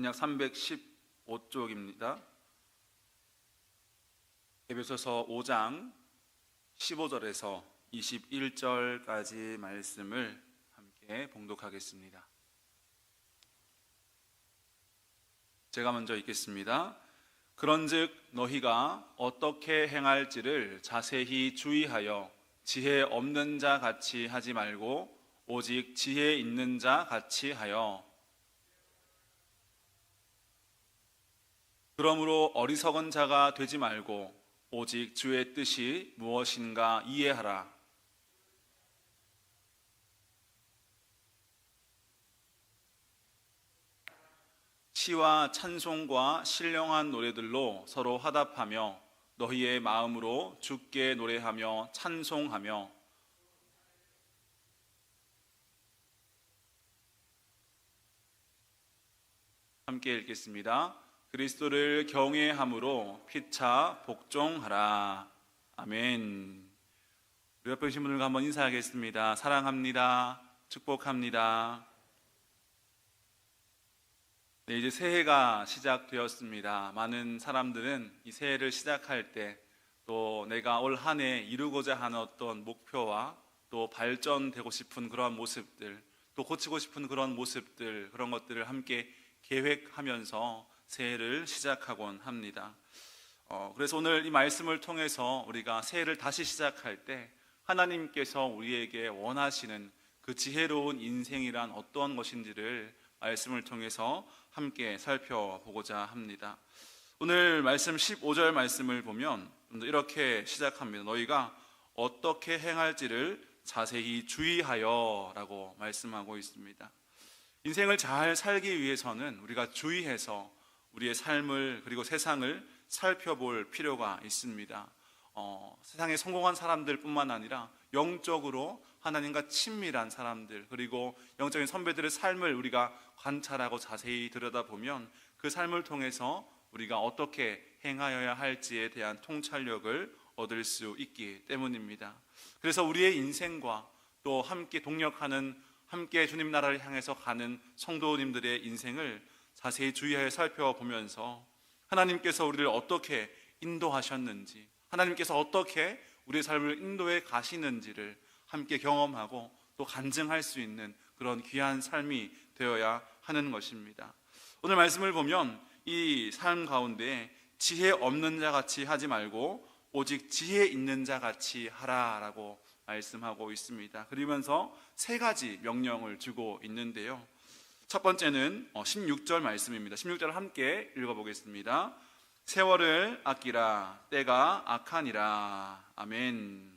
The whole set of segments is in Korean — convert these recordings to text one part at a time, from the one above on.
신약 315쪽입니다. 에베소서 5장 15절에서 21절까지 말씀을 함께 봉독하겠습니다. 제가 먼저 읽겠습니다. 그런즉 너희가 어떻게 행할지를 자세히 주의하여 지혜 없는 자 같이 하지 말고 오직 지혜 있는 자 같이 하여, 그러므로 어리석은 자가 되지 말고 오직 주의 뜻이 무엇인가 이해하라. 시와 찬송과 신령한 노래들로 서로 화답하며 너희의 마음으로 주께 노래하며 찬송하며, 함께 읽겠습니다. 그리스도를 경외함으로 피차 복종하라. 아멘. 우리 옆에 계신 분들과 한번 인사하겠습니다. 사랑합니다. 축복합니다. 네, 이제 새해가 시작되었습니다. 많은 사람들은 이 새해를 시작할 때 또 내가 올 한 해 이루고자 하는 어떤 목표와 또 발전되고 싶은 그런 모습들, 또 고치고 싶은 그런 모습들, 그런 것들을 함께 계획하면서 새해를 시작하곤 합니다. 그래서 오늘 이 말씀을 통해서 우리가 새해를 다시 시작할 때 하나님께서 우리에게 원하시는 그 지혜로운 인생이란 어떤 것인지를 말씀을 통해서 함께 살펴보고자 합니다. 오늘 말씀 15절 말씀을 보면 이렇게 시작합니다. 너희가 어떻게 행할지를 자세히 주의하여 라고 말씀하고 있습니다. 인생을 잘 살기 위해서는 우리가 주의해서 우리의 삶을 그리고 세상을 살펴볼 필요가 있습니다. 세상에 성공한 사람들 뿐만 아니라 영적으로 하나님과 친밀한 사람들, 그리고 영적인 선배들의 삶을 우리가 관찰하고 자세히 들여다보면 그 삶을 통해서 우리가 어떻게 행하여야 할지에 대한 통찰력을 얻을 수 있기 때문입니다. 그래서 우리의 인생과 또 함께 동역하는, 함께 주님 나라를 향해서 가는 성도님들의 인생을 자세히 주의하여 살펴보면서 하나님께서 우리를 어떻게 인도하셨는지, 하나님께서 어떻게 우리의 삶을 인도해 가시는지를 함께 경험하고 또 간증할 수 있는 그런 귀한 삶이 되어야 하는 것입니다. 오늘 말씀을 보면 이 삶 가운데 지혜 없는 자 같이 하지 말고 오직 지혜 있는 자 같이 하라라고 말씀하고 있습니다. 그러면서 세 가지 명령을 주고 있는데요. 첫 번째는 16절 말씀입니다. 16절을 함께 읽어보겠습니다. 세월을 아끼라, 때가 악하니라. 아멘.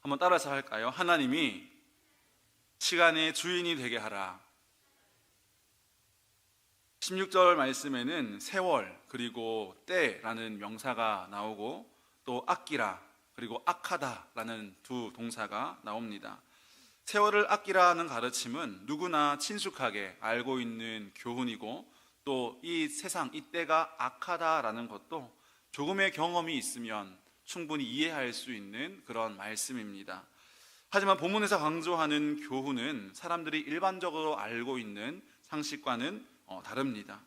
한번 따라서 할까요? 하나님이 시간의 주인이 되게 하라. 16절 말씀에는 세월 그리고 때라는 명사가 나오고 또 아끼라 그리고 악하다라는 두 동사가 나옵니다. 세월을 아끼라는 가르침은 누구나 친숙하게 알고 있는 교훈이고 또 이 세상, 이 때가 악하다라는 것도 조금의 경험이 있으면 충분히 이해할 수 있는 그런 말씀입니다. 하지만 본문에서 강조하는 교훈은 사람들이 일반적으로 알고 있는 상식과는 다릅니다.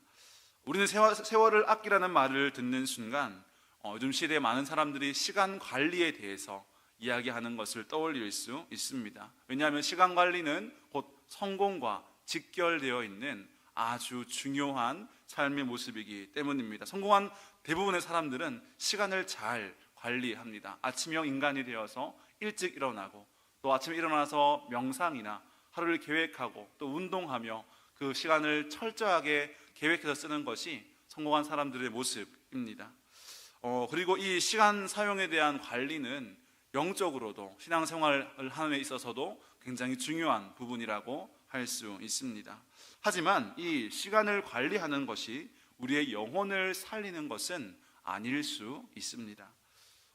우리는 세월을 아끼라는 말을 듣는 순간 요즘 시대에 많은 사람들이 시간 관리에 대해서 이야기하는 것을 떠올릴 수 있습니다. 왜냐하면 시간 관리는 곧 성공과 직결되어 있는 아주 중요한 삶의 모습이기 때문입니다. 성공한 대부분의 사람들은 시간을 잘 관리합니다. 아침형 인간이 되어서 일찍 일어나고 또 아침에 일어나서 명상이나 하루를 계획하고 또 운동하며 그 시간을 철저하게 계획해서 쓰는 것이 성공한 사람들의 모습입니다. 그리고 이 시간 사용에 대한 관리는 영적으로도 신앙생활을 하는 데 있어서도 굉장히 중요한 부분이라고 할 수 있습니다. 하지만 이 시간을 관리하는 것이 우리의 영혼을 살리는 것은 아닐 수 있습니다.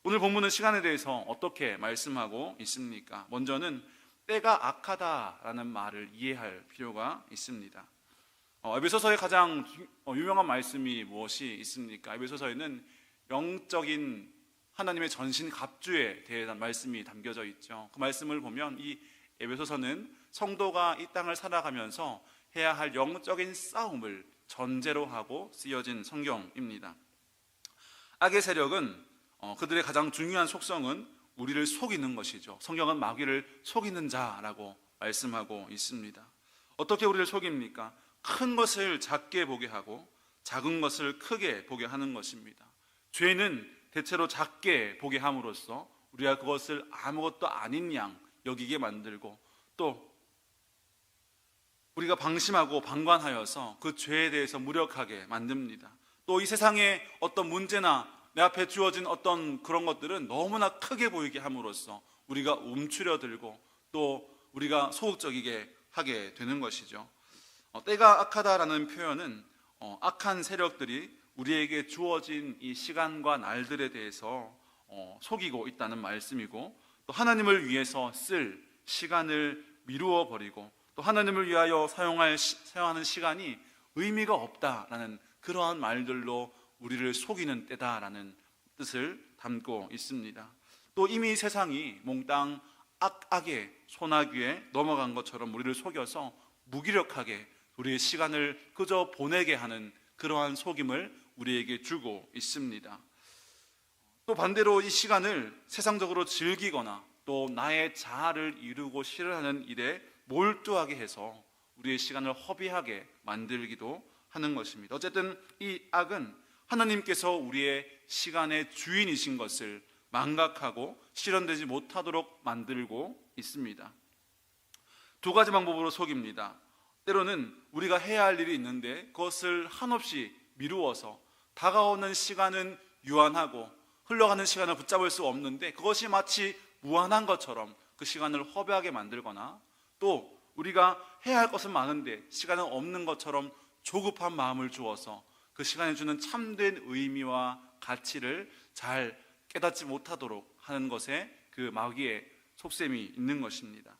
오늘 본문은 시간에 대해서 어떻게 말씀하고 있습니까? 먼저는 때가 악하다라는 말을 이해할 필요가 있습니다. 에베소서의 가장 유명한 말씀이 무엇이 있습니까? 에베소서에는 영적인 하나님의 전신 갑주에 대한 말씀이 담겨져 있죠. 그 말씀을 보면 이 에베소서는 성도가 이 땅을 살아가면서 해야 할 영적인 싸움을 전제로 하고 쓰여진 성경입니다. 악의 세력은 그들의 가장 중요한 속성은 우리를 속이는 것이죠. 성경은 마귀를 속이는 자라고 말씀하고 있습니다. 어떻게 우리를 속입니까? 큰 것을 작게 보게 하고 작은 것을 크게 보게 하는 것입니다. 죄는 대체로 작게 보게 함으로써 우리가 그것을 아무것도 아닌 양 여기게 만들고, 또 우리가 방심하고 방관하여서 그 죄에 대해서 무력하게 만듭니다. 또 이 세상의 어떤 문제나 내 앞에 주어진 어떤 그런 것들은 너무나 크게 보이게 함으로써 우리가 움츠려들고 또 우리가 소극적이게 하게 되는 것이죠. 때가 악하다라는 표현은 악한 세력들이 우리에게 주어진 이 시간과 날들에 대해서 속이고 있다는 말씀이고, 또 하나님을 위해서 쓸 시간을 미루어 버리고 또 하나님을 위하여 사용하는 시간이 의미가 없다라는 그러한 말들로 우리를 속이는 때다라는 뜻을 담고 있습니다. 또 이미 세상이 몽땅 악의 소나기에 넘어간 것처럼 우리를 속여서 무기력하게 우리의 시간을 그저 보내게 하는 그러한 속임을 우리에게 주고 있습니다. 또 반대로 이 시간을 세상적으로 즐기거나 또 나의 자아를 이루고 실현하는 일에 몰두하게 해서 우리의 시간을 허비하게 만들기도 하는 것입니다. 어쨌든 이 악은 하나님께서 우리의 시간의 주인이신 것을 망각하고 실현되지 못하도록 만들고 있습니다. 두 가지 방법으로 속입니다. 때로는 우리가 해야 할 일이 있는데 그것을 한없이 미루어서 다가오는 시간은 유한하고 흘러가는 시간을 붙잡을 수 없는데 그것이 마치 무한한 것처럼 그 시간을 허비하게 만들거나, 또 우리가 해야 할 것은 많은데 시간은 없는 것처럼 조급한 마음을 주어서 그 시간에 주는 참된 의미와 가치를 잘 깨닫지 못하도록 하는 것에 그 마귀의 속셈이 있는 것입니다.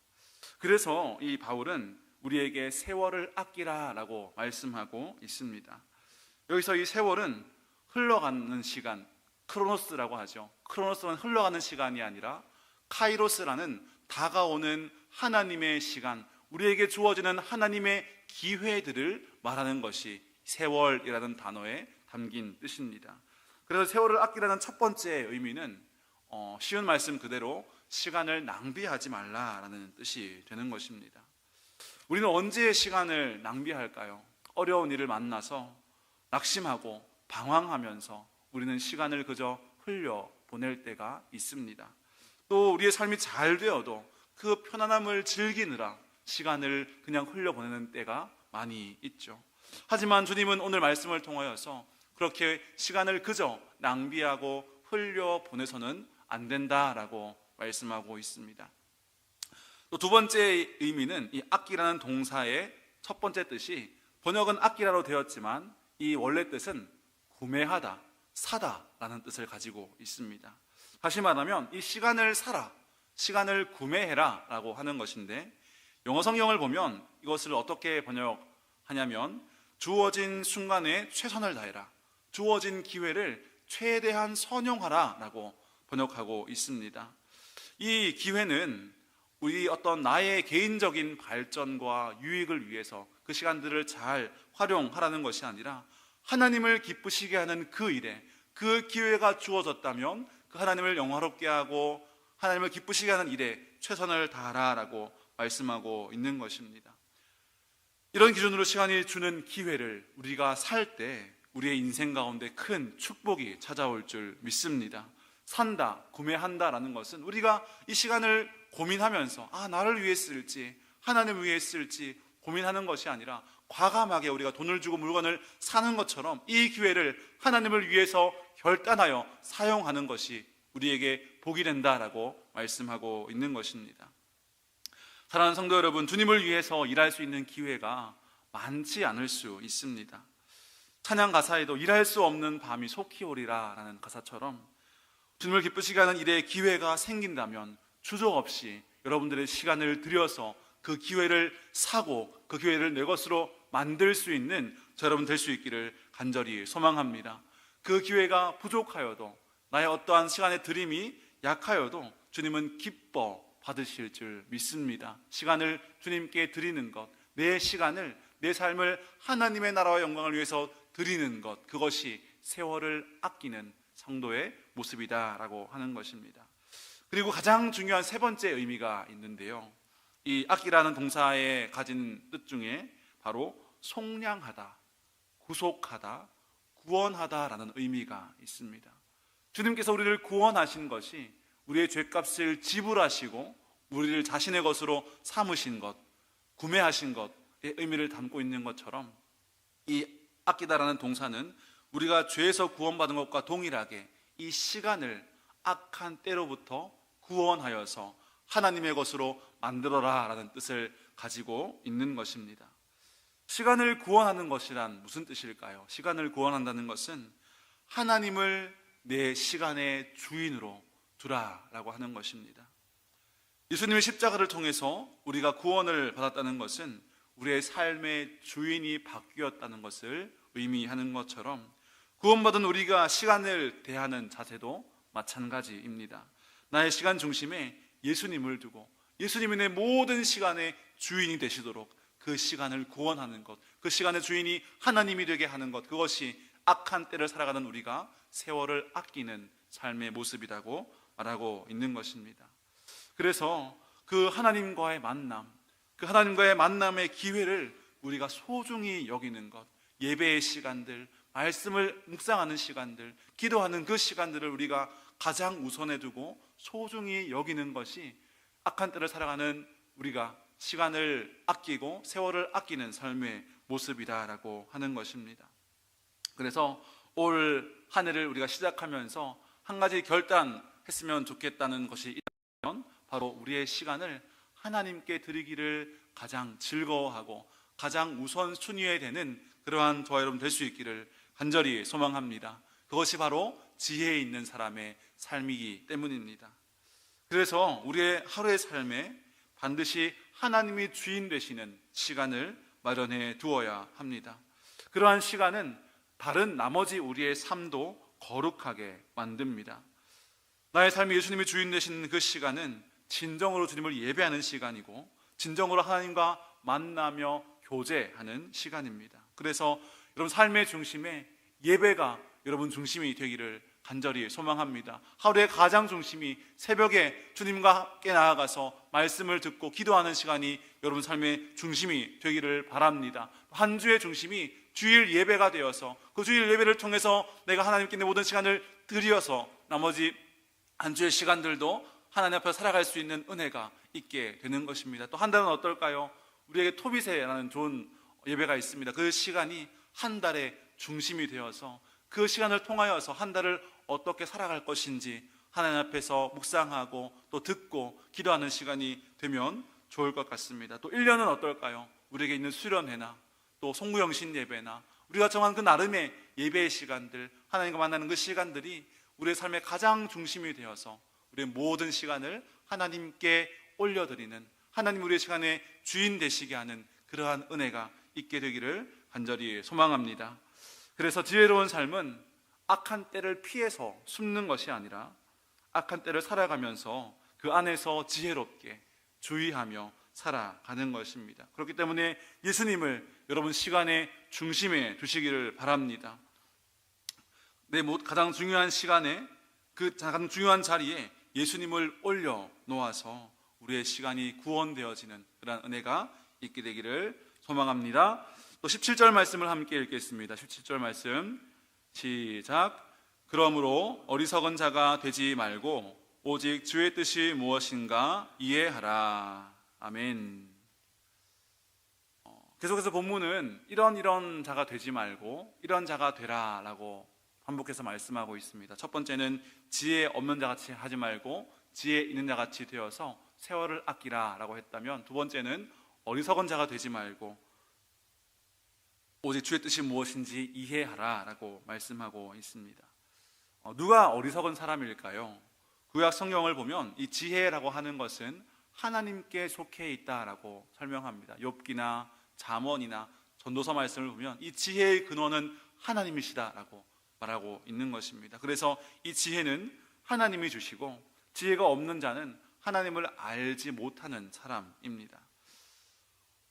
그래서 이 바울은 우리에게 세월을 아끼라라고 말씀하고 있습니다. 여기서 이 세월은 흘러가는 시간, 크로노스라고 하죠. 크로노스는 흘러가는 시간이 아니라 카이로스라는 다가오는 하나님의 시간, 우리에게 주어지는 하나님의 기회들을 말하는 것이 세월이라는 단어에 담긴 뜻입니다. 그래서 세월을 아끼라는 첫 번째 의미는 쉬운 말씀 그대로 시간을 낭비하지 말라라는 뜻이 되는 것입니다. 우리는 언제 시간을 낭비할까요? 어려운 일을 만나서 낙심하고 방황하면서 우리는 시간을 그저 흘려보낼 때가 있습니다. 또 우리의 삶이 잘 되어도 그 편안함을 즐기느라 시간을 그냥 흘려보내는 때가 많이 있죠. 하지만 주님은 오늘 말씀을 통하여서 그렇게 시간을 그저 낭비하고 흘려보내서는 안 된다라고 말씀하고 있습니다. 또 두 번째 의미는 이 아끼라는 동사의 첫 번째 뜻이 번역은 아끼라로 되었지만 이 원래 뜻은 구매하다, 사다라는 뜻을 가지고 있습니다. 다시 말하면 이 시간을 사라, 시간을 구매해라 라고 하는 것인데, 영어 성경을 보면 이것을 어떻게 번역하냐면 주어진 순간에 최선을 다해라, 주어진 기회를 최대한 선용하라 라고 번역하고 있습니다. 이 기회는 우리 어떤 나의 개인적인 발전과 유익을 위해서 그 시간들을 잘 활용하라는 것이 아니라 하나님을 기쁘시게 하는 그 일에, 그 기회가 주어졌다면 그 하나님을 영화롭게 하고 하나님을 기쁘시게 하는 일에 최선을 다하라라고 말씀하고 있는 것입니다. 이런 기준으로 시간이 주는 기회를 우리가 살 때 우리의 인생 가운데 큰 축복이 찾아올 줄 믿습니다. 산다, 구매한다라는 것은 우리가 이 시간을 고민하면서 나를 위해 쓸지 하나님을 위해 쓸지 고민하는 것이 아니라 과감하게 우리가 돈을 주고 물건을 사는 것처럼 이 기회를 하나님을 위해서 결단하여 사용하는 것이 우리에게 복이 된다라고 말씀하고 있는 것입니다. 사랑하는 성도 여러분, 주님을 위해서 일할 수 있는 기회가 많지 않을 수 있습니다. 찬양 가사에도 일할 수 없는 밤이 속히 오리라 라는 가사처럼 주님을 기쁘시게 하는 일에 기회가 생긴다면 주저없이 여러분들의 시간을 들여서 그 기회를 사고 그 기회를 내 것으로 만들 수 있는 저 여러분 될 수 있기를 간절히 소망합니다. 그 기회가 부족하여도 나의 어떠한 시간의 드림이 약하여도 주님은 기뻐 받으실 줄 믿습니다. 시간을 주님께 드리는 것, 내 시간을 내 삶을 하나님의 나라와 영광을 위해서 드리는 것, 그것이 세월을 아끼는 성도의 모습이다라고 하는 것입니다. 그리고 가장 중요한 세 번째 의미가 있는데요, 이 아끼라는 동사에 가진 뜻 중에 바로 속량하다, 구속하다, 구원하다라는 의미가 있습니다. 주님께서 우리를 구원하신 것이 우리의 죄값을 지불하시고 우리를 자신의 것으로 삼으신 것, 구매하신 것의 의미를 담고 있는 것처럼, 이 아끼다라는 동사는 우리가 죄에서 구원받은 것과 동일하게 이 시간을 악한 때로부터 구원하여서 하나님의 것으로 만들어라 라는 뜻을 가지고 있는 것입니다. 시간을 구원하는 것이란 무슨 뜻일까요? 시간을 구원한다는 것은 하나님을 내 시간의 주인으로 두라라고 하는 것입니다. 예수님의 십자가를 통해서 우리가 구원을 받았다는 것은 우리의 삶의 주인이 바뀌었다는 것을 의미하는 것처럼, 구원받은 우리가 시간을 대하는 자세도 마찬가지입니다. 나의 시간 중심에 예수님을 두고 예수님이 내 모든 시간의 주인이 되시도록 그 시간을 구원하는 것, 그 시간의 주인이 하나님이 되게 하는 것, 그것이 악한 때를 살아가는 우리가 세월을 아끼는 삶의 모습이라고 말하고 있는 것입니다. 그래서 그 하나님과의 만남, 그 하나님과의 만남의 기회를 우리가 소중히 여기는 것, 예배의 시간들, 말씀을 묵상하는 시간들, 기도하는 그 시간들을 우리가 가장 우선에 두고 소중히 여기는 것이 악한 때를 살아가는 우리가 시간을 아끼고 세월을 아끼는 삶의 모습이다라고 하는 것입니다. 그래서 올 한 해를 우리가 시작하면서 한 가지 결단했으면 좋겠다는 것이 있다면 바로 우리의 시간을 하나님께 드리기를 가장 즐거워하고 가장 우선순위에 되는 그러한 저와 여러분 될 수 있기를 간절히 소망합니다. 그것이 바로 지혜 있는 사람의 삶이기 때문입니다. 그래서 우리의 하루의 삶에 반드시 하나님이 주인 되시는 시간을 마련해 두어야 합니다. 그러한 시간은 다른 나머지 우리의 삶도 거룩하게 만듭니다. 나의 삶이 예수님이 주인 되시는 그 시간은 진정으로 주님을 예배하는 시간이고 진정으로 하나님과 만나며 교제하는 시간입니다. 그래서 여러분 삶의 중심에 예배가 여러분 중심이 되기를 간절히 소망합니다. 하루의 가장 중심이 새벽에 주님과 함께 나아가서 말씀을 듣고 기도하는 시간이 여러분 삶의 중심이 되기를 바랍니다. 한 주의 중심이 주일 예배가 되어서 그 주일 예배를 통해서 내가 하나님께 내 모든 시간을 드려서 나머지 한 주의 시간들도 하나님 앞에 살아갈 수 있는 은혜가 있게 되는 것입니다. 또 한 달은 어떨까요? 우리에게 토비세라는 좋은 예배가 있습니다. 그 시간이 한 달의 중심이 되어서 그 시간을 통하여서 한 달을 어떻게 살아갈 것인지 하나님 앞에서 묵상하고 또 듣고 기도하는 시간이 되면 좋을 것 같습니다. 또 1년은 어떨까요? 우리에게 있는 수련회나 또 송구영신 예배나 우리가 정한 그 나름의 예배의 시간들, 하나님과 만나는 그 시간들이 우리의 삶의 가장 중심이 되어서 우리의 모든 시간을 하나님께 올려드리는, 하나님 우리의 시간의 주인 되시게 하는 그러한 은혜가 있게 되기를 간절히 소망합니다. 그래서 지혜로운 삶은 악한 때를 피해서 숨는 것이 아니라 악한 때를 살아가면서 그 안에서 지혜롭게 주의하며 살아가는 것입니다. 그렇기 때문에 예수님을 여러분 시간의 중심에 두시기를 바랍니다. 내 가장 중요한 시간에, 그 가장 중요한 자리에 예수님을 올려 놓아서 우리의 시간이 구원되어지는 그런 은혜가 있게 되기를 소망합니다. 또 17절 말씀을 함께 읽겠습니다. 17절 말씀 시작. 그러므로 어리석은 자가 되지 말고 오직 주의 뜻이 무엇인가 이해하라. 아멘. 계속해서 본문은 이런 자가 되지 말고 이런 자가 되라 라고 반복해서 말씀하고 있습니다. 첫 번째는 지혜 없는 자같이 하지 말고 지혜 있는 자같이 되어서 세월을 아끼라 라고 했다면, 두 번째는 어리석은 자가 되지 말고 오직 주의 뜻이 무엇인지 이해하라 라고 말씀하고 있습니다. 누가 어리석은 사람일까요? 구약 성경을 보면 이 지혜라고 하는 것은 하나님께 속해 있다라고 설명합니다. 욥기나 잠언이나 전도서 말씀을 보면 이 지혜의 근원은 하나님이시다라고 말하고 있는 것입니다. 그래서 이 지혜는 하나님이 주시고 지혜가 없는 자는 하나님을 알지 못하는 사람입니다.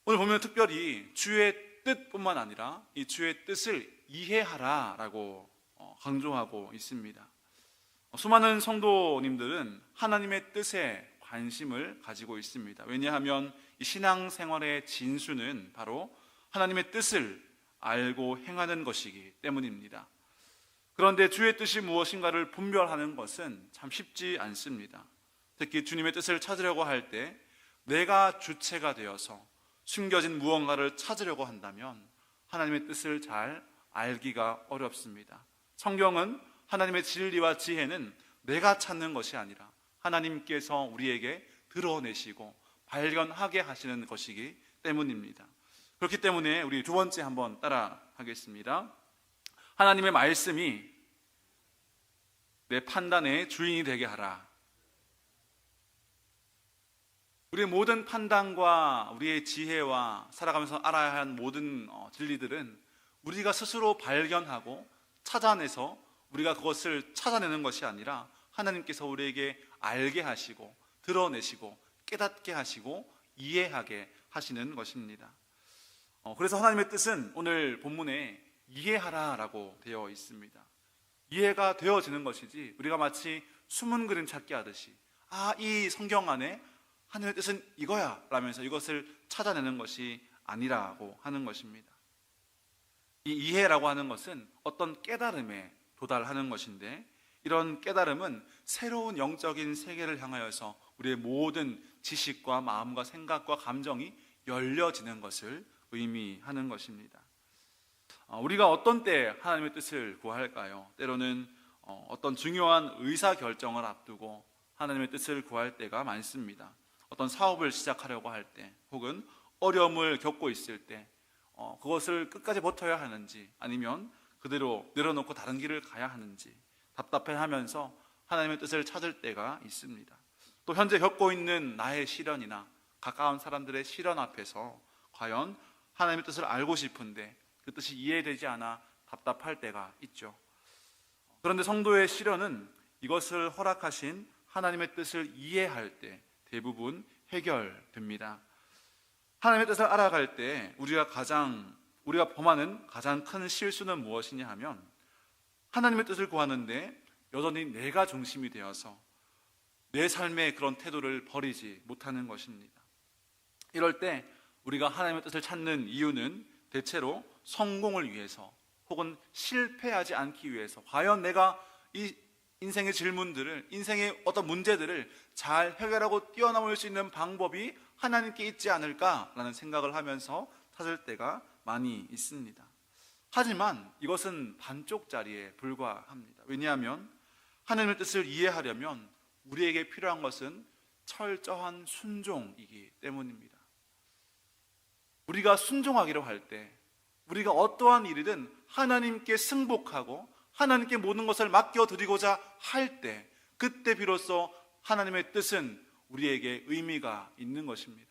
오늘 보면 특별히 주의 뜻뿐만 아니라 이 주의 뜻을 이해하라라고 강조하고 있습니다. 수많은 성도님들은 하나님의 뜻에 관심을 가지고 있습니다. 왜냐하면 이 신앙생활의 진수는 바로 하나님의 뜻을 알고 행하는 것이기 때문입니다. 그런데 주의 뜻이 무엇인가를 분별하는 것은 참 쉽지 않습니다. 특히 주님의 뜻을 찾으려고 할 때 내가 주체가 되어서 숨겨진 무언가를 찾으려고 한다면 하나님의 뜻을 잘 알기가 어렵습니다. 성경은 하나님의 진리와 지혜는 내가 찾는 것이 아니라 하나님께서 우리에게 드러내시고 발견하게 하시는 것이기 때문입니다. 그렇기 때문에 우리 두 번째 한번 따라 하겠습니다. 하나님의 말씀이 내 판단의 주인이 되게 하라. 우리의 모든 판단과 우리의 지혜와 살아가면서 알아야 할 모든 진리들은 우리가 스스로 발견하고 찾아내서 우리가 그것을 찾아내는 것이 아니라 하나님께서 우리에게 알게 하시고 드러내시고 깨닫게 하시고 이해하게 하시는 것입니다. 그래서 하나님의 뜻은 오늘 본문에 이해하라라고 되어 있습니다. 이해가 되어지는 것이지 우리가 마치 숨은 그림 찾기 하듯이 이 성경 안에 하나님의 뜻은 이거야 라면서 이것을 찾아내는 것이 아니라고 하는 것입니다. 이 이해라고 하는 것은 어떤 깨달음에 도달하는 것인데, 이런 깨달음은 새로운 영적인 세계를 향하여서 우리의 모든 지식과 마음과 생각과 감정이 열려지는 것을 의미하는 것입니다. 우리가 어떤 때 하나님의 뜻을 구할까요? 때로는 어떤 중요한 의사결정을 앞두고 하나님의 뜻을 구할 때가 많습니다. 어떤 사업을 시작하려고 할 때, 혹은 어려움을 겪고 있을 때 그것을 끝까지 버텨야 하는지 아니면 그대로 내려놓고 다른 길을 가야 하는지 답답해하면서 하나님의 뜻을 찾을 때가 있습니다. 또 현재 겪고 있는 나의 시련이나 가까운 사람들의 시련 앞에서 과연 하나님의 뜻을 알고 싶은데 그 뜻이 이해되지 않아 답답할 때가 있죠. 그런데 성도의 시련은 이것을 허락하신 하나님의 뜻을 이해할 때 대부분 해결됩니다. 하나님의 뜻을 알아갈 때 우리가 범하는 가장 큰 실수는 무엇이냐 하면, 하나님의 뜻을 구하는데 여전히 내가 중심이 되어서 내 삶의 그런 태도를 버리지 못하는 것입니다. 이럴 때 우리가 하나님의 뜻을 찾는 이유는 대체로 성공을 위해서 혹은 실패하지 않기 위해서, 과연 내가 이 인생의 질문들을, 인생의 어떤 문제들을 잘 해결하고 뛰어넘을 수 있는 방법이 하나님께 있지 않을까라는 생각을 하면서 찾을 때가 많이 있습니다. 하지만 이것은 반쪽짜리에 불과합니다. 왜냐하면 하나님의 뜻을 이해하려면 우리에게 필요한 것은 철저한 순종이기 때문입니다. 우리가 순종하기로 할 때, 우리가 어떠한 일이든 하나님께 승복하고 하나님께 모든 것을 맡겨드리고자 할 때, 그때 비로소 하나님의 뜻은 우리에게 의미가 있는 것입니다.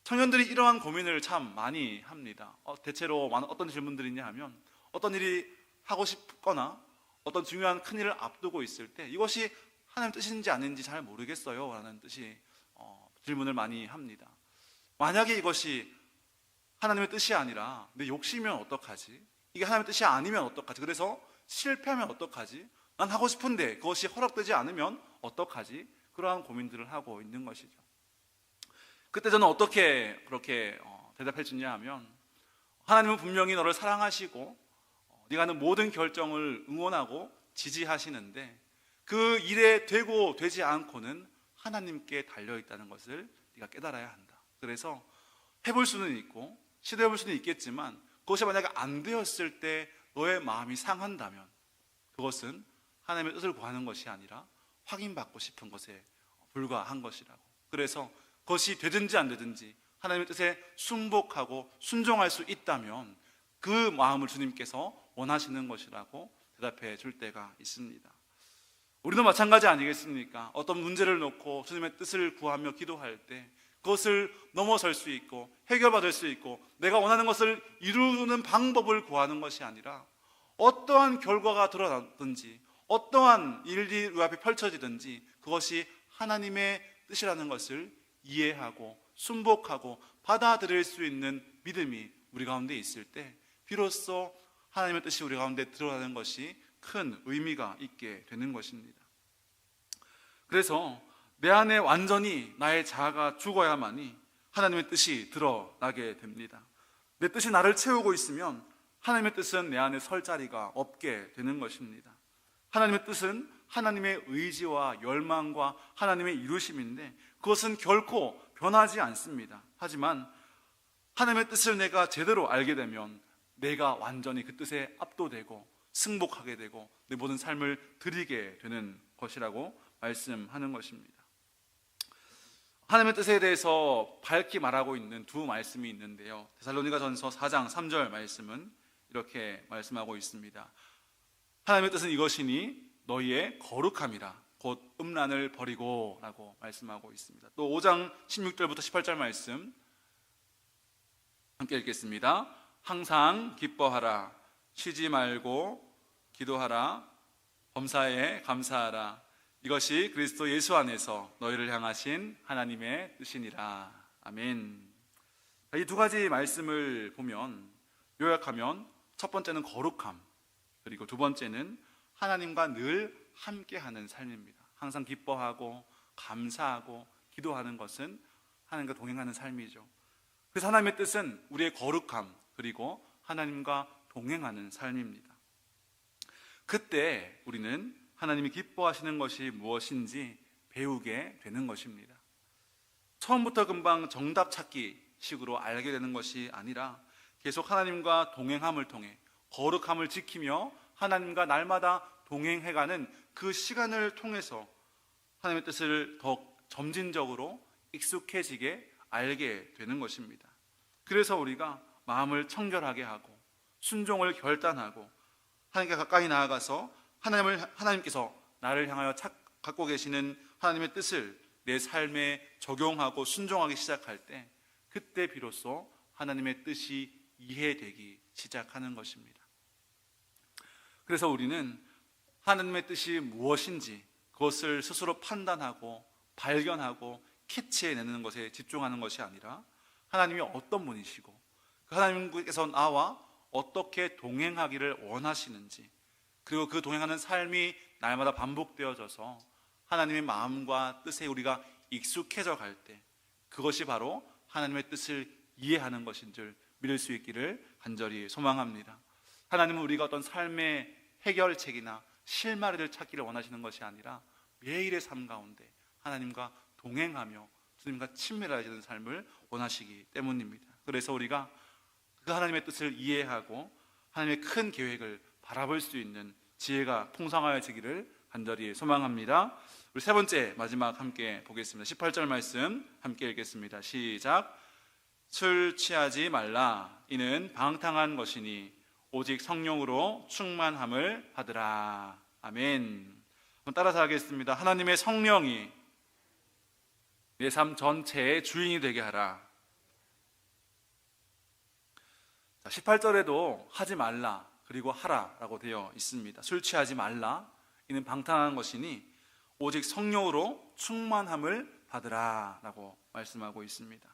청년들이 이러한 고민을 참 많이 합니다. 대체로 어떤 질문들이냐 하면, 어떤 일이 하고 싶거나 어떤 중요한 큰 일을 앞두고 있을 때 이것이 하나님 뜻인지 아닌지 잘 모르겠어요 라는 뜻이 질문을 많이 합니다. 만약에 이것이 하나님의 뜻이 아니라 내 욕심이면 어떡하지? 이게 하나님의 뜻이 아니면 어떡하지? 그래서 실패하면 어떡하지? 난 하고 싶은데 그것이 허락되지 않으면 어떡하지? 그러한 고민들을 하고 있는 것이죠. 그때 저는 어떻게 그렇게 대답해 주냐 하면, 하나님은 분명히 너를 사랑하시고 네가 하는 모든 결정을 응원하고 지지하시는데 그 일에 되고 되지 않고는 하나님께 달려있다는 것을 네가 깨달아야 한다. 그래서 해볼 수는 있고 시도해볼 수는 있겠지만 그것이 만약에 안 되었을 때 너의 마음이 상한다면 그것은 하나님의 뜻을 구하는 것이 아니라 확인받고 싶은 것에 불과한 것이라고. 그래서 그것이 되든지 안 되든지 하나님의 뜻에 순복하고 순종할 수 있다면 그 마음을 주님께서 원하시는 것이라고 대답해 줄 때가 있습니다. 우리도 마찬가지 아니겠습니까? 어떤 문제를 놓고 주님의 뜻을 구하며 기도할 때 그것을 넘어설 수 있고 해결받을 수 있고 내가 원하는 것을 이루는 방법을 구하는 것이 아니라 어떠한 결과가 드러나든지 어떠한 일이 우리 앞에 펼쳐지든지 그것이 하나님의 뜻이라는 것을 이해하고 순복하고 받아들일 수 있는 믿음이 우리 가운데 있을 때 비로소 하나님의 뜻이 우리 가운데 드러나는 것이 큰 의미가 있게 되는 것입니다. 그래서 내 안에 완전히 나의 자아가 죽어야만이 하나님의 뜻이 드러나게 됩니다. 내 뜻이 나를 채우고 있으면 하나님의 뜻은 내 안에 설 자리가 없게 되는 것입니다. 하나님의 뜻은 하나님의 의지와 열망과 하나님의 이루심인데 그것은 결코 변하지 않습니다. 하지만 하나님의 뜻을 내가 제대로 알게 되면 내가 완전히 그 뜻에 압도되고 승복하게 되고 내 모든 삶을 드리게 되는 것이라고 말씀하는 것입니다. 하나님의 뜻에 대해서 밝히 말하고 있는 두 말씀이 있는데요. 데살로니가전서 4장 3절 말씀은 이렇게 말씀하고 있습니다. 하나님의 뜻은 이것이니 너희의 거룩함이라 곧 음란을 버리고 라고 말씀하고 있습니다. 또 5장 16절부터 18절 말씀 함께 읽겠습니다. 항상 기뻐하라 쉬지 말고 기도하라 범사에 감사하라 이것이 그리스도 예수 안에서 너희를 향하신 하나님의 뜻이니라. 아멘. 이 두 가지 말씀을 보면 요약하면 첫 번째는 거룩함, 그리고 두 번째는 하나님과 늘 함께하는 삶입니다. 항상 기뻐하고 감사하고 기도하는 것은 하나님과 동행하는 삶이죠. 그래서 하나님의 뜻은 우리의 거룩함 그리고 하나님과 동행하는 삶입니다. 그때 우리는 하나님이 기뻐하시는 것이 무엇인지 배우게 되는 것입니다. 처음부터 금방 정답 찾기 식으로 알게 되는 것이 아니라 계속 하나님과 동행함을 통해 거룩함을 지키며 하나님과 날마다 동행해가는 그 시간을 통해서 하나님의 뜻을 더 점진적으로 익숙해지게 알게 되는 것입니다. 그래서 우리가 마음을 청결하게 하고 순종을 결단하고 하나님께 가까이 나아가서 하나님께서 나를 향하여 갖고 계시는 하나님의 뜻을 내 삶에 적용하고 순종하기 시작할 때 그때 비로소 하나님의 뜻이 이해되기 시작하는 것입니다. 그래서 우리는 하나님의 뜻이 무엇인지 그것을 스스로 판단하고 발견하고 캐치해내는 것에 집중하는 것이 아니라 하나님이 어떤 분이시고 그 하나님께서 나와 어떻게 동행하기를 원하시는지 그리고 그 동행하는 삶이 날마다 반복되어져서 하나님의 마음과 뜻에 우리가 익숙해져 갈 때 그것이 바로 하나님의 뜻을 이해하는 것인 줄 믿을 수 있기를 간절히 소망합니다. 하나님은 우리가 어떤 삶의 해결책이나 실마리를 찾기를 원하시는 것이 아니라 매일의 삶 가운데 하나님과 동행하며 주님과 친밀해지는 삶을 원하시기 때문입니다. 그래서 우리가 그 하나님의 뜻을 이해하고 하나님의 큰 계획을 바라볼 수 있는 지혜가 풍성하여지기를 간절히 소망합니다. 우리 세 번째 마지막 함께 보겠습니다. 18절 말씀 함께 읽겠습니다. 시작. 술 취하지 말라 이는 방탕한 것이니 오직 성령으로 충만함을 받으라. 아멘. 따라서 하겠습니다. 하나님의 성령이 내 삶 전체의 주인이 되게 하라. 18절에도 하지 말라 그리고 하라라고 되어 있습니다. 술 취하지 말라 이는 방탕한 것이니 오직 성령으로 충만함을 받으라라고 말씀하고 있습니다.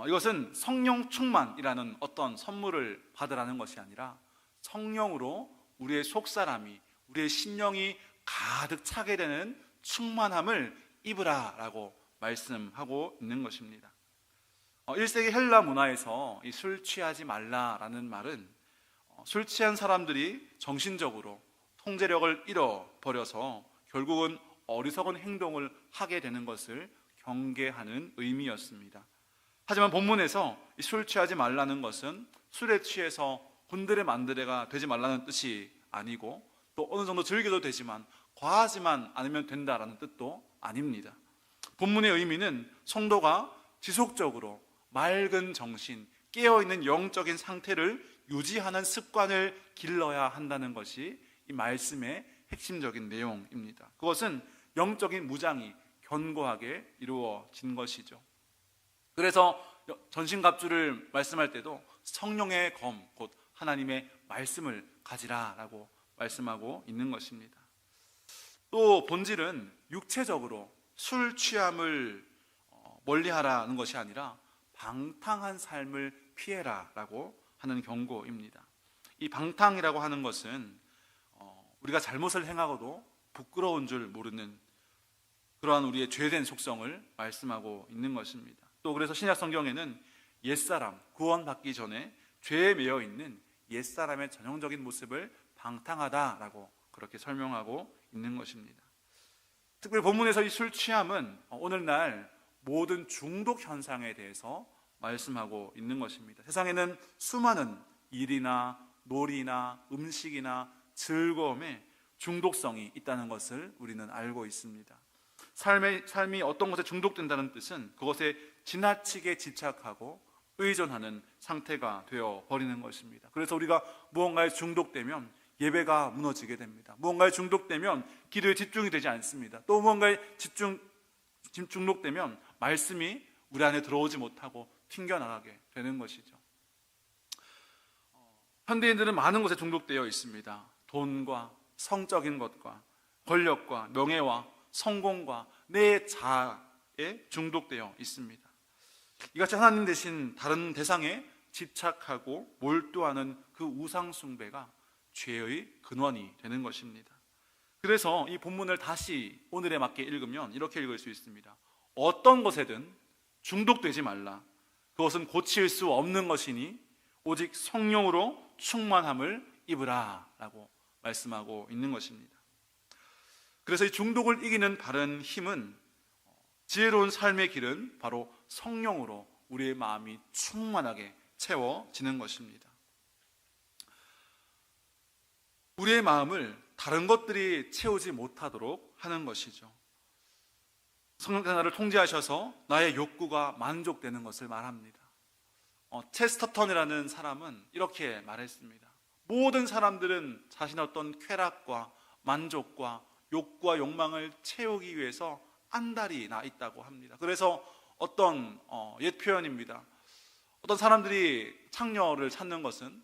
이것은 성령 충만이라는 어떤 선물을 받으라는 것이 아니라 성령으로 우리의 속사람이 우리의 심령이 가득 차게 되는 충만함을 입으라라고 말씀하고 있는 것입니다. 1세기 헬라 문화에서 이 술 취하지 말라라는 말은 술 취한 사람들이 정신적으로 통제력을 잃어버려서 결국은 어리석은 행동을 하게 되는 것을 경계하는 의미였습니다. 하지만 본문에서 술 취하지 말라는 것은 술에 취해서 군데레만데레가 되지 말라는 뜻이 아니고 또 어느 정도 즐겨도 되지만 과하지만 않으면 된다라는 뜻도 아닙니다. 본문의 의미는 성도가 지속적으로 맑은 정신, 깨어있는 영적인 상태를 유지하는 습관을 길러야 한다는 것이 이 말씀의 핵심적인 내용입니다. 그것은 영적인 무장이 견고하게 이루어진 것이죠. 그래서 전신갑주를 말씀할 때도 성령의 검, 곧 하나님의 말씀을 가지라라고 말씀하고 있는 것입니다. 또 본질은 육체적으로 술 취함을 멀리하라는 것이 아니라 방탕한 삶을 피해라 라고 하는 경고입니다. 이 방탕이라고 하는 것은 우리가 잘못을 행하고도 부끄러운 줄 모르는 그러한 우리의 죄된 속성을 말씀하고 있는 것입니다. 또 그래서 신약 성경에는 옛사람, 구원받기 전에 죄에 매여 있는 옛사람의 전형적인 모습을 방탕하다라고 그렇게 설명하고 있는 것입니다. 특별히 본문에서 이 술 취함은 오늘날 모든 중독 현상에 대해서 말씀하고 있는 것입니다. 세상에는 수많은 일이나 놀이나 음식이나 즐거움에 중독성이 있다는 것을 우리는 알고 있습니다. 삶이 어떤 것에 중독된다는 뜻은 그것에 지나치게 집착하고 의존하는 상태가 되어 버리는 것입니다. 그래서 우리가 무언가에 중독되면 예배가 무너지게 됩니다. 무언가에 중독되면 기도에 집중이 되지 않습니다. 또 무언가에 중독되면 말씀이 우리 안에 들어오지 못하고 튕겨나가게 되는 것이죠. 현대인들은 많은 것에 중독되어 있습니다. 돈과 성적인 것과 권력과 명예와 성공과 내 자아에 중독되어 있습니다. 이같이 하나님 대신 다른 대상에 집착하고 몰두하는 그 우상 숭배가 죄의 근원이 되는 것입니다. 그래서 이 본문을 다시 오늘에 맞게 읽으면 이렇게 읽을 수 있습니다. 어떤 것에든 중독되지 말라. 그것은 고칠 수 없는 것이니 오직 성령으로 충만함을 입으라 라고 말씀하고 있는 것입니다. 그래서 이 중독을 이기는 바른 힘은, 지혜로운 삶의 길은 바로 성령으로 우리의 마음이 충만하게 채워지는 것입니다. 우리의 마음을 다른 것들이 채우지 못하도록 하는 것이죠. 성령 나를 통제하셔서 나의 욕구가 만족되는 것을 말합니다. 체스터턴이라는 사람은 이렇게 말했습니다. 모든 사람들은 자신의 어떤 쾌락과 만족과 욕구와 욕망을 채우기 위해서 안달이 나 있다고 합니다. 그래서 어떤 옛 표현입니다. 어떤 사람들이 창녀를 찾는 것은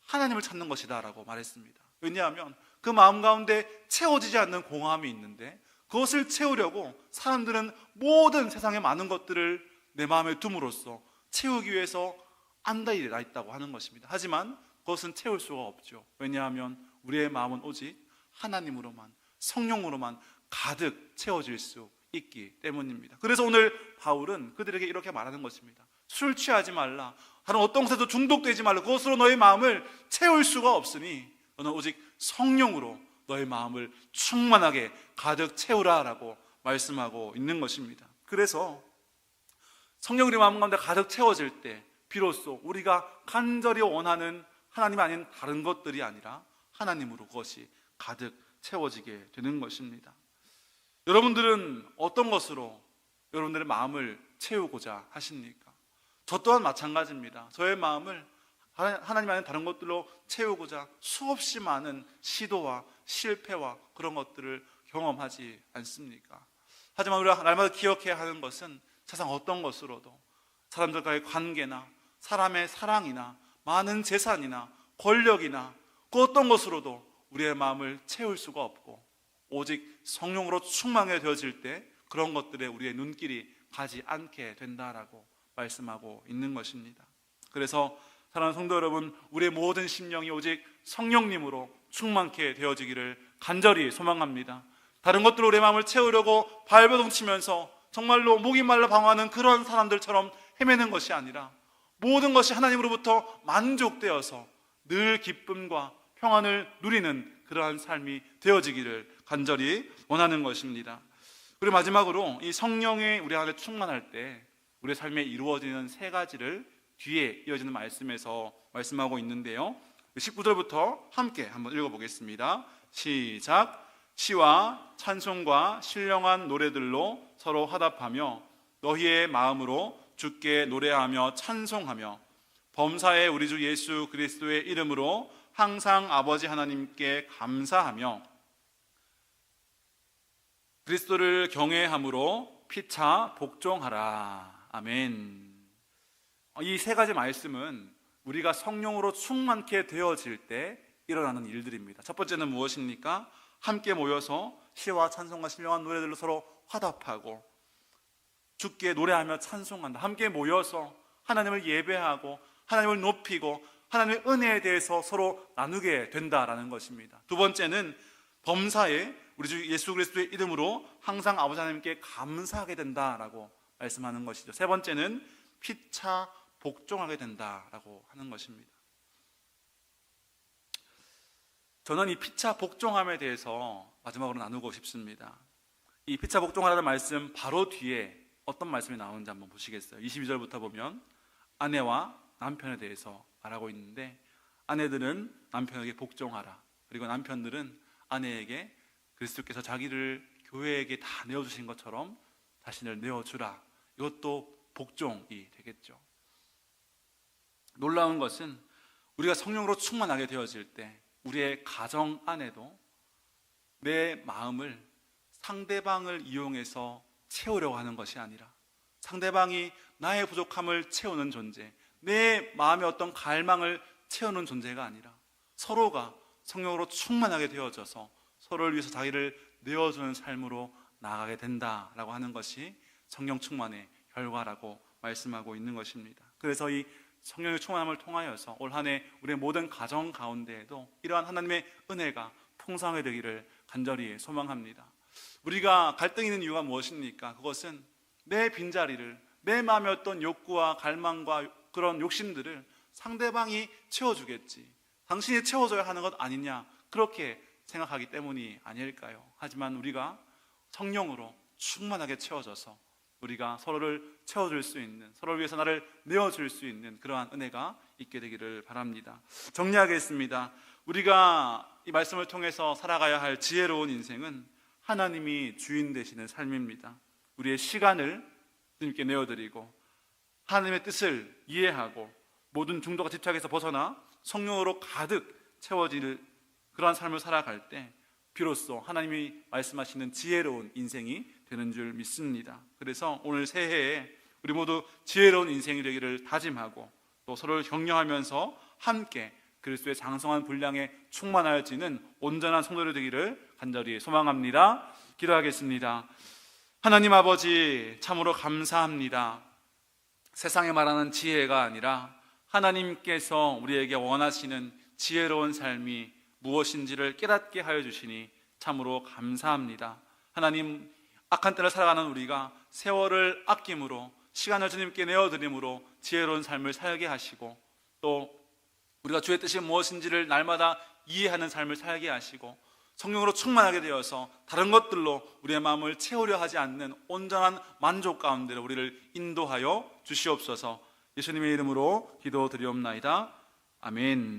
하나님을 찾는 것이다 라고 말했습니다. 왜냐하면 그 마음 가운데 채워지지 않는 공허함이 있는데 그것을 채우려고 사람들은 모든 세상의 많은 것들을 내 마음에 둠으로써 채우기 위해서 안달이 나 있다고 하는 것입니다. 하지만 그것은 채울 수가 없죠. 왜냐하면 우리의 마음은 오직 하나님으로만, 성령으로만 가득 채워질 수 있기 때문입니다. 그래서 오늘 바울은 그들에게 이렇게 말하는 것입니다. 술 취하지 말라. 다른 어떤 것에도 중독되지 말라. 그것으로 너의 마음을 채울 수가 없으니 너는 오직 성령으로 너의 마음을 충만하게 가득 채우라 라고 말씀하고 있는 것입니다. 그래서 성령이 우리 마음 가운데 가득 채워질 때 비로소 우리가 간절히 원하는 하나님 아닌 다른 것들이 아니라 하나님으로 그것이 가득 채워지게 되는 것입니다. 여러분들은 어떤 것으로 여러분들의 마음을 채우고자 하십니까? 저 또한 마찬가지입니다. 저의 마음을 하나님 아닌 다른 것들로 채우고자 수없이 많은 시도와 실패와 그런 것들을 경험하지 않습니까? 하지만 우리가 날마다 기억해야 하는 것은 세상 어떤 것으로도 사람들과의 관계나 사람의 사랑이나 많은 재산이나 권력이나 그 어떤 것으로도 우리의 마음을 채울 수가 없고 오직 성령으로 충만하게 되어질 때 그런 것들에 우리의 눈길이 가지 않게 된다라고 말씀하고 있는 것입니다. 그래서 사랑하는 성도 여러분, 우리의 모든 심령이 오직 성령님으로 충만케 되어지기를 간절히 소망합니다. 다른 것들로 우리의 마음을 채우려고 발버둥치면서 정말로 목이 말라 방황하는 그런 사람들처럼 헤매는 것이 아니라 모든 것이 하나님으로부터 만족되어서 늘 기쁨과 평안을 누리는 그러한 삶이 되어지기를 간절히 원하는 것입니다. 그리고 마지막으로 이 성령이 우리 안에 충만할 때 우리의 삶에 이루어지는 세 가지를 뒤에 이어지는 말씀에서 말씀하고 있는데요, 19절부터 함께 한번 읽어보겠습니다. 시작. 시와 찬송과 신령한 노래들로 서로 화답하며 너희의 마음으로 주께 노래하며 찬송하며 범사의 우리 주 예수 그리스도의 이름으로 항상 아버지 하나님께 감사하며 그리스도를 경외함으로 피차 복종하라. 아멘. 이 세 가지 말씀은 우리가 성령으로 충만케 되어질 때 일어나는 일들입니다. 첫 번째는 무엇입니까? 함께 모여서 시와 찬송과 신령한 노래들로 서로 화답하고 주께 노래하며 찬송한다. 함께 모여서 하나님을 예배하고 하나님을 높이고 하나님의 은혜에 대해서 서로 나누게 된다라는 것입니다. 두 번째는 범사에 우리 주 예수 그리스도의 이름으로 항상 아버지 하나님께 감사하게 된다라고 말씀하는 것이죠. 세 번째는 피차 복종하게 된다라고 하는 것입니다. 저는 이 피차 복종함에 대해서 마지막으로 나누고 싶습니다. 이 피차 복종하라는 말씀 바로 뒤에 어떤 말씀이 나오는지 한번 보시겠어요? 22절부터 보면 아내와 남편에 대해서 말하고 있는데, 아내들은 남편에게 복종하라, 그리고 남편들은 아내에게 그리스도께서 자기를 교회에게 다 내어주신 것처럼 자신을 내어주라. 이것도 복종이 되겠죠. 놀라운 것은 우리가 성령으로 충만하게 되어질 때 우리의 가정 안에도 내 마음을 상대방을 이용해서 채우려고 하는 것이 아니라, 상대방이 나의 부족함을 채우는 존재, 내 마음의 어떤 갈망을 채우는 존재가 아니라 서로가 성령으로 충만하게 되어져서 서로를 위해서 자기를 내어주는 삶으로 나아가게 된다라고 하는 것이 성령 충만의 결과라고 말씀하고 있는 것입니다. 그래서 이 성령의 충만함을 통하여서 올 한 해 우리의 모든 가정 가운데에도 이러한 하나님의 은혜가 풍성하게 되기를 간절히 소망합니다. 우리가 갈등이 있는 이유가 무엇입니까? 그것은 내 빈자리를, 내 마음의 어떤 욕구와 갈망과 그런 욕심들을 상대방이 채워주겠지, 당신이 채워줘야 하는 것 아니냐, 그렇게 생각하기 때문이 아닐까요? 하지만 우리가 성령으로 충만하게 채워져서 우리가 서로를 채워줄 수 있는, 서로를 위해서 나를 내어줄 수 있는 그러한 은혜가 있게 되기를 바랍니다. 정리하겠습니다. 우리가 이 말씀을 통해서 살아가야 할 지혜로운 인생은 하나님이 주인 되시는 삶입니다. 우리의 시간을 주님께 내어드리고 하나님의 뜻을 이해하고 모든 중독과 집착에서 벗어나 성령으로 가득 채워질 그러한 삶을 살아갈 때 비로소 하나님이 말씀하시는 지혜로운 인생이 되는 줄 믿습니다. 그래서 오늘 새해에 우리 모두 지혜로운 인생이 되기를 다짐하고 또 서로를 격려하면서 함께 그리스도의 장성한 분량에 충만하여지는 온전한 성도들 되기를 간절히 소망합니다. 기도하겠습니다. 하나님 아버지, 참으로 감사합니다. 세상에 말하는 지혜가 아니라 하나님께서 우리에게 원하시는 지혜로운 삶이 무엇인지를 깨닫게 하여 주시니 참으로 감사합니다. 하나님, 악한 때를 살아가는 우리가 세월을 아낌으로, 시간을 주님께 내어드림으로 지혜로운 삶을 살게 하시고, 또 우리가 주의 뜻이 무엇인지를 날마다 이해하는 삶을 살게 하시고, 성령으로 충만하게 되어서 다른 것들로 우리의 마음을 채우려 하지 않는 온전한 만족 가운데로 우리를 인도하여 주시옵소서. 예수님의 이름으로 기도드리옵나이다. 아멘.